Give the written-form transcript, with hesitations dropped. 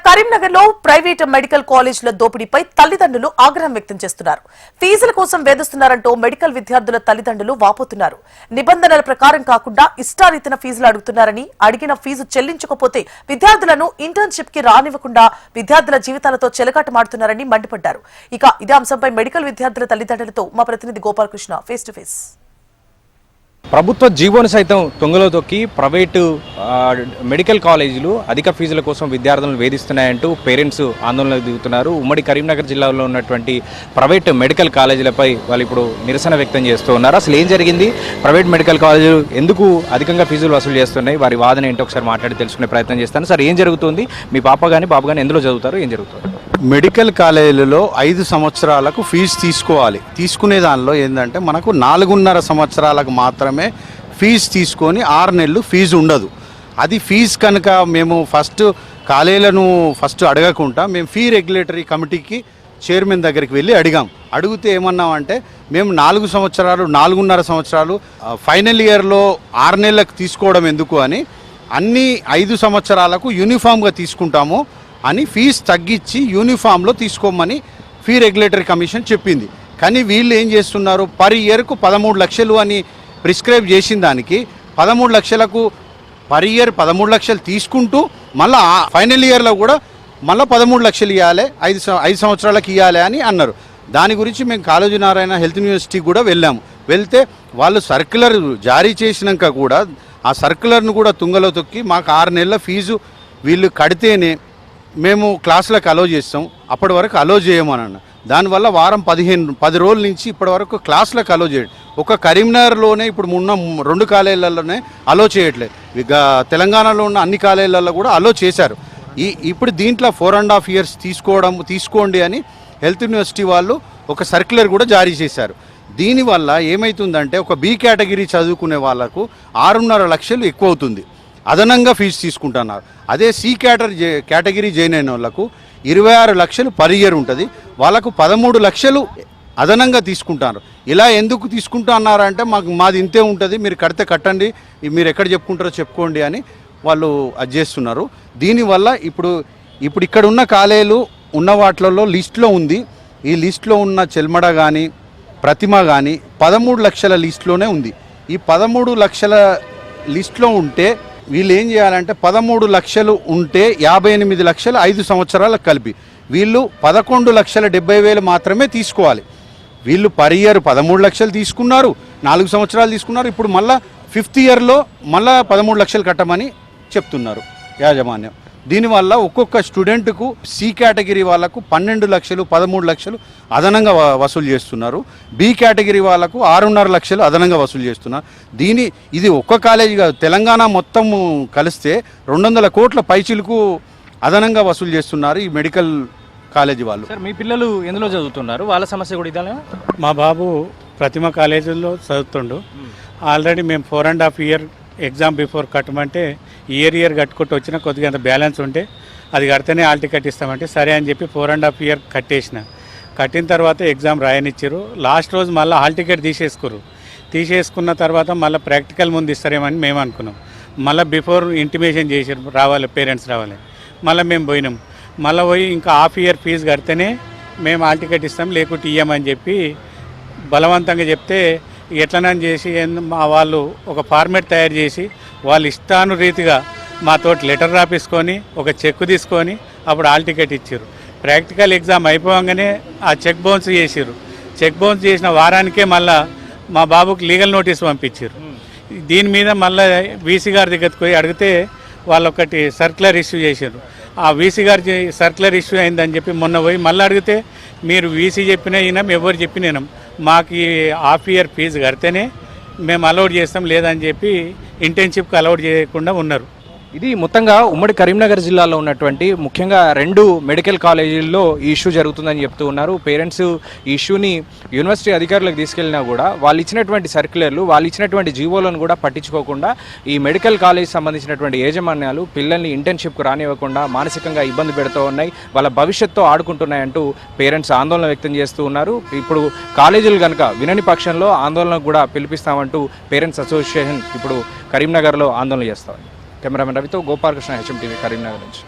కరీంనగర్ లో private medical కాలేజీల దోపిడీపై తల్లిదండ్రులు ఆగ్రహం వ్యక్తం చేస్తున్నారు. ఫీజుల కోసం వేధిస్తున్నారంటూ మెడికల్ విద్యార్థుల తల్లిదండ్రులు వాపోతున్నారు. నిబంధనల ప్రకారం కాకుండా ఇష్టారీతిన ఫీజులు అడుగుతున్నారని, అడిగిన ఫీజు చెల్లించకపోతే విద్యార్థులను ఇంటర్న్షిప్ కి రానివ్వకుండా విద్యార్థుల జీవితాలతో చెలగాటమాడుతున్నారని మండిపడ్డారు. ఇక ఇదే అంశంపై మెడికల్ విద్యార్థుల తల్లిదండ్రులతో మా ప్రతినిధి గోపాలకృష్ణ ఫేస్ టు ఫేస్. ప్రభుత్వ జీవోను సైతం తొంగలో తొక్కి ప్రైవేటు మెడికల్ కాలేజీలు అధిక ఫీజుల కోసం విద్యార్థులను వేధిస్తున్నాయంటూ పేరెంట్స్ ఆందోళనకు దిగుతున్నారు. ఉమ్మడి కరీంనగర్ జిల్లాలో ఉన్నటువంటి ప్రైవేట్ మెడికల్ కాలేజీలపై వాళ్ళు ఇప్పుడు నిరసన వ్యక్తం చేస్తూ ఉన్నారు. అసలు ఏం జరిగింది, ప్రైవేట్ మెడికల్ కాలేజీలు ఎందుకు అధికంగా ఫీజులు వసూలు చేస్తున్నాయి, వారి వాదన ఏంటో ఒకసారి మాట్లాడి తెలుసుకునే ప్రయత్నం చేస్తాను. సార్, ఏం జరుగుతుంది? మీ బాబు కానీ ఎందులో చదువుతారు, ఏం జరుగుతుంది? మెడికల్ కాలేజీలలో 5 సంవత్సరాలకు ఫీజు తీసుకోవాలి. తీసుకునే దానిలో ఏంటంటే మనకు 4.5 సంవత్సరాలకు మాత్రమే ఫీజు తీసుకొని 6 నెలలు ఫీజు ఉండదు. అది ఫీజు కనుక మేము కాలేజీలను అడగకుండా మేము ఫీ రెగ్యులేటరీ కమిటీకి చైర్మన్ దగ్గరికి వెళ్ళి అడిగితే ఏమన్నామంటే మేము 4.5 సంవత్సరాలు ఫైనల్ ఇయర్లో 6 నెలలకు తీసుకోవడం ఎందుకు అని, అన్ని 5 సంవత్సరాలకు యూనిఫామ్గా తీసుకుంటాము అని ఫీజు తగ్గించి యూనిఫామ్లో తీసుకోమని ఫీ రెగ్యులేటరీ కమిషన్ చెప్పింది. కానీ వీళ్ళు ఏం చేస్తున్నారు, పర్ ఇయర్కు 13 లక్షలు అని ప్రిస్క్రైబ్ చేసిన దానికి 13 లక్షలకు పర్ ఇయర్ 13 లక్షలు తీసుకుంటూ మళ్ళీ ఫైనల్ ఇయర్లో కూడా మళ్ళీ 13 లక్షలు ఇవ్వాలి, 5 సంవత్సరాలకు ఇవ్వాలి అని అన్నారు. దాని గురించి మేము కాళోజీ నారాయణ హెల్త్ యూనివర్సిటీకి కూడా వెళ్తే వాళ్ళు సర్క్యులర్ జారీ చేసినాక కూడా ఆ సర్క్యులర్ను కూడా తుంగలో తొక్కి మాకు 6 నెలల ఫీజు వీళ్ళు కడితేనే మేము క్లాసులకు అలో చేస్తాం, అప్పటి వరకు అలో చేయమని అన్న. దానివల్ల వారం 10 రోజుల నుంచి ఇప్పటి వరకు క్లాసులకు అలో చేయడం. ఒక కరీంనగర్లోనే ఇప్పుడు ఉన్న 2 కాలేజీలలోనే అలో చేయట్లేదు. ఇక తెలంగాణలో ఉన్న అన్ని కాలేజీలలో కూడా అలో చేశారు. ఇప్పుడు దీంట్లో 4.5 ఇయర్స్ తీసుకోండి అని హెల్త్ యూనివర్సిటీ వాళ్ళు ఒక సర్క్యులర్ కూడా జారీ చేశారు. దీనివల్ల ఏమవుతుందంటే ఒక బి కేటగిరీ చదువుకునే వాళ్ళకు 6.5 లక్షలు ఎక్కువ అవుతుంది, అదనంగా ఫీజు తీసుకుంటున్నారు. అదే సి కేటగిరీ జాయిన్ అయిన వాళ్ళకు 26 లక్షలు పర్ ఇయర్ ఉంటుంది, వాళ్ళకు 13 లక్షలు అదనంగా తీసుకుంటారు. ఇలా ఎందుకు తీసుకుంటున్నారంటే మాది ఇంతే ఉంటుంది, మీరు కట్టండి, మీరు ఎక్కడ చెప్పుకుంటారో చెప్పుకోండి అని వాళ్ళు అది చేస్తున్నారు. దీనివల్ల ఇప్పుడు ఇక్కడ ఉన్న కాలేజీలు ఉన్న వాటిలలో లిస్టులో ఉంది. ఈ లిస్టులో ఉన్న చెల్మడ కానీ ప్రతిమ కానీ 13 లక్షల లిస్టులోనే ఉంది. ఈ 13 లక్షల లిస్టులో ఉంటే వీళ్ళు ఏం చేయాలంటే 13 లక్షలు ఉంటే 58 లక్షలు 5 సంవత్సరాలకు కలిపి వీళ్ళు 11,70,000 మాత్రమే తీసుకోవాలి. వీళ్ళు పర్ ఇయర్ 13 లక్షలు తీసుకున్నారు, 4 సంవత్సరాలు తీసుకున్నారు. ఇప్పుడు మళ్ళీ 5th ఇయర్లో మళ్ళీ 13 లక్షలు కట్టమని చెప్తున్నారు యాజమాన్యం. దీనివల్ల ఒక్కొక్క స్టూడెంట్కు సి కేటగిరీ వాళ్ళకు 12 లక్షలు 13 లక్షలు అదనంగా వసూలు చేస్తున్నారు. బి కేటగిరీ వాళ్ళకు 6.5 లక్షలు అదనంగా వసూలు చేస్తున్నారు. ఇది ఒక్క కాలేజీ కాదు, తెలంగాణ మొత్తం కలిస్తే 200 కోట్ల పైచిలకు అదనంగా వసూలు చేస్తున్నారు ఈ మెడికల్ కాలేజీ వాళ్ళు. సార్, మీ పిల్లలు ఎందులో చదువుతున్నారు? వాళ్ళ సమస్య కూడా ఇదే? మా బాబు ప్రతిమ కాలేజీలో చదువుతుండు. ఆల్రెడీ మేము 4.5 ఇయర్ ఎగ్జామ్ బిఫోర్ కట్టమంటే ఇయర్ కట్టుకుంటూ వచ్చినా కొద్దిగా అంత బ్యాలెన్స్ ఉంటే అది కడితేనే హాల్ టికెట్ ఇస్తామంటే సరే అని చెప్పి 4.5 ఇయర్ కట్టిన తర్వాత ఎగ్జామ్ రాయనిచ్చారు. లాస్ట్ రోజు మళ్ళీ హాల్ టికెట్ తీసేసుకున్న తర్వాత మళ్ళీ ప్రాక్టికల్ ముందు ఇస్తారేమని మేము అనుకున్నాం. మళ్ళీ బిఫోర్ ఇంటిమేషన్ చేసారు, పేరెంట్స్ రావాలి. మళ్ళీ మేము పోయినాం. మళ్ళీ పోయి ఇంకా హాఫ్ ఇయర్ ఫీజు కడితేనే మేము హాల్ టికెట్ ఇస్తాం, లేకుంటే ఇయ్యమని చెప్పి బలవంతంగా చెప్తే ఎట్లనని చేసి మా వాళ్ళు ఒక ఫార్మేట్ తయారు చేసి వాళ్ళు ఇష్టానురీతిగా మాతోటి లెటర్ రాపించుకొని ఒక చెక్ తీసుకొని అప్పుడు హాల్ టికెట్ ఇచ్చారు. ప్రాక్టికల్ ఎగ్జామ్ అయిపోగానే ఆ చెక్ బౌన్స్ చేసిన వారానికే మళ్ళీ మా బాబుకి లీగల్ నోటీస్ పంపించారు. దీని మీద మళ్ళీ వీసీ గారి దగ్గరికి పోయి అడిగితే వాళ్ళు ఒకటి సర్క్యులర్ ఇష్యూ చేశారు. ఆ వీసీ గారి సర్క్యులర్ ఇష్యూ అయిందని చెప్పి మొన్న పోయి మళ్ళీ అడిగితే మీరు వీసీ చెప్పినా ఈయన ఎవరు చెప్పినాం, మాకు ఈ హాఫ్ ఇయర్ ఫీజు కడితేనే మేము అలౌడ్ చేస్తాం, లేదని చెప్పి ఇంటర్న్షిప్కి అలౌడ్ చేయకుండా ఉన్నారు. ఇది మొత్తంగా ఉమ్మడి కరీంనగర్ జిల్లాలో ఉన్నటువంటి ముఖ్యంగా 2 మెడికల్ కాలేజీల్లో ఈ ఇష్యూ జరుగుతుందని చెప్తూ ఉన్నారు. పేరెంట్స్ ఈ ఇష్యూని యూనివర్సిటీ అధికారులకు తీసుకెళ్లినా కూడా వాళ్ళు ఇచ్చినటువంటి సర్క్యులర్లు, వాళ్ళు ఇచ్చినటువంటి జీవోలను కూడా పట్టించుకోకుండా ఈ మెడికల్ కాలేజ్ సంబంధించినటువంటి యాజమాన్యాలు పిల్లల్ని ఇంటర్న్షిప్కు రానివ్వకుండా మానసికంగా ఇబ్బంది పెడుతూ ఉన్నాయి, వాళ్ళ భవిష్యత్తుతో ఆడుకుంటున్నాయంటూ పేరెంట్స్ ఆందోళన వ్యక్తం చేస్తూ ఉన్నారు. ఇప్పుడు కాలేజీలు కనుక వినని పక్షంలో ఆందోళనకు కూడా పిలిపిస్తామంటూ పేరెంట్స్ అసోసియేషన్ ఇప్పుడు కరీంనగర్లో ఆందోళన చేస్తారు. కెమెరామెన్ రవితో గోపాలకృష్ణ, HM TV, కరీంనగర్ నుంచి.